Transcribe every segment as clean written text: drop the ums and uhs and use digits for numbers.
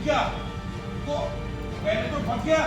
दिख गया तो पहले तो भग गया,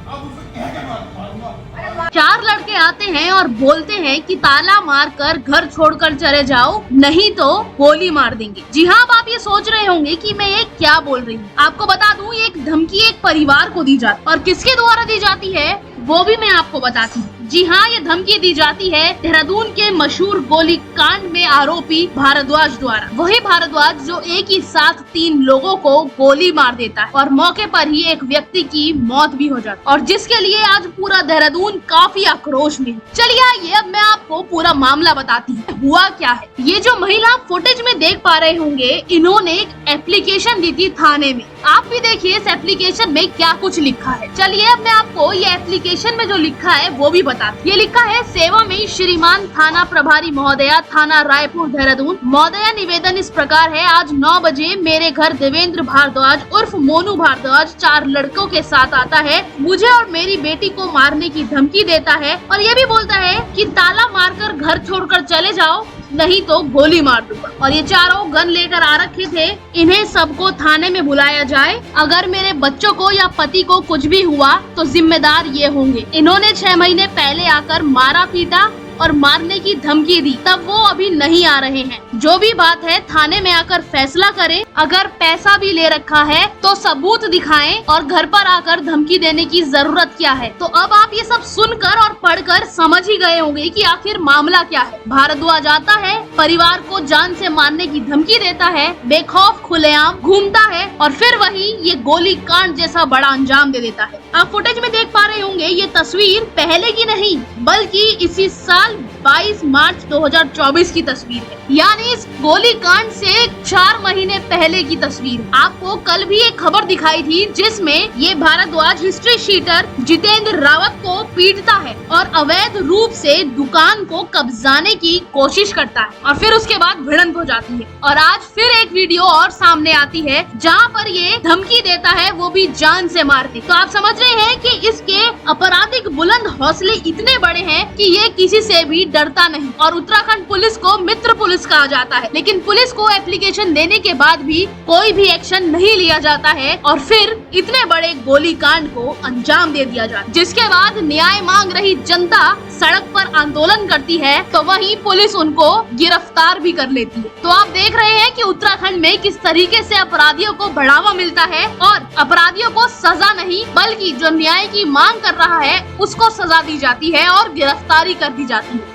अब उसे कह के मारूंगा। 4 लड़के आते हैं और बोलते हैं कि ताला मारकर घर छोड़कर चले जाओ, नहीं तो गोली मार देंगे। जी हाँ, अब आप ये सोच रहे होंगे कि मैं ये क्या बोल रही हूँ। आपको बता दूं, ये एक धमकी एक परिवार को दी जाती है और किसके द्वारा दी जाती है वो भी मैं आपको बताती हूँ। जी हाँ, ये धमकी दी जाती है देहरादून के मशहूर गोली कांड में आरोपी भारद्वाज द्वारा। वही भारद्वाज जो एक ही साथ 3 लोगों को गोली मार देता है और मौके पर ही एक व्यक्ति की मौत भी हो जाती है और जिसके लिए आज पूरा देहरादून काफी आक्रोश में है। चलिए आइए अब मैं आपको पूरा मामला बताती हूँ हुआ क्या है। ये जो महिला फुटेज में देख पा रहे होंगे, इन्होंने एक एप्लीकेशन दी थी थाने में। आप भी देखिए इस एप्लीकेशन में क्या कुछ लिखा है। चलिए अब मैं आपको ये एप्लीकेशन में जो लिखा है वो भी बता। ये लिखा है, सेवा में श्रीमान थाना प्रभारी महोदया, थाना रायपुर देहरादून। महोदया, निवेदन इस प्रकार है, आज 9 बजे मेरे घर देवेंद्र भारद्वाज उर्फ मोनू भारद्वाज 4 लड़कों के साथ आता है, मुझे और मेरी बेटी को मारने की धमकी देता है और ये भी बोलता है कि ताला मारकर घर छोड़कर चले जाओ, नहीं तो गोली मार दूंगा। और ये चारों गन लेकर आ रखे थे। इन्हें सबको थाने में बुलाया जाए, अगर मेरे बच्चों को या पति को कुछ भी हुआ तो जिम्मेदार ये होंगे। इन्होंने 6 महीने पहले आकर मारा पीटा और मारने की धमकी दी, तब वो अभी नहीं आ रहे हैं। जो भी बात है थाने में आकर फैसला करें, अगर पैसा भी ले रखा है तो सबूत दिखाएं और घर पर आकर धमकी देने की जरूरत क्या है। तो अब आप ये सब सुनकर और पढ़कर समझ ही गए होंगे कि आखिर मामला क्या है। भारद्वाज आता है, परिवार को जान से मारने की धमकी देता है, बेखौफ खुलेआम घूमता है और फिर वही ये गोली कांड जैसा बड़ा अंजाम दे देता है। आप फुटेज में देख पा रहे होंगे, ये तस्वीर पहले की नहीं बल्कि इसी साल 22 मार्च 2024 की तस्वीर है, यानी इस गोली कांड से 4 महीने पहले की तस्वीर। आपको कल भी एक खबर दिखाई थी जिसमें ये भारद्वाज हिस्ट्री शीटर जितेंद्र रावत को पीटता है और अवैध रूप से दुकान को कब्जाने की कोशिश करता है और फिर उसके बाद भिड़ंत हो जाती है। और आज फिर एक वीडियो और सामने आती है जहाँ पर ये धमकी देता है, वो भी जान से मारने। तो आप समझ रहे हैं कि इसके आपराधिक बुलंद हौसले इतने बड़े हैं कि ये किसी से भी डरता नहीं। और उत्तराखंड पुलिस को मित्र पुलिस कहा जाता है, लेकिन पुलिस को एप्लीकेशन देने के बाद भी कोई भी एक्शन नहीं लिया जाता है और फिर इतने बड़े गोलीकांड को अंजाम दे दिया जाता है। जिसके बाद न्याय मांग रही जनता सड़क पर आंदोलन करती है तो वहीं पुलिस उनको गिरफ्तार भी कर लेती है। तो आप देख रहे हैं कि उत्तराखंड में किस तरीके से अपराधियों को बढ़ावा मिलता है और अपराधियों को सजा नहीं बल्कि जो न्याय की मांग कर रहा है उसको सजा दी जाती है और गिरफ्तारी कर दी जाती है।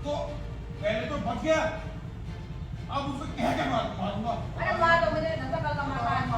तो पहले तो भग गया, अब उसे कह के मारूंगा। अरे मार दो मुझे, धक्का मारना है।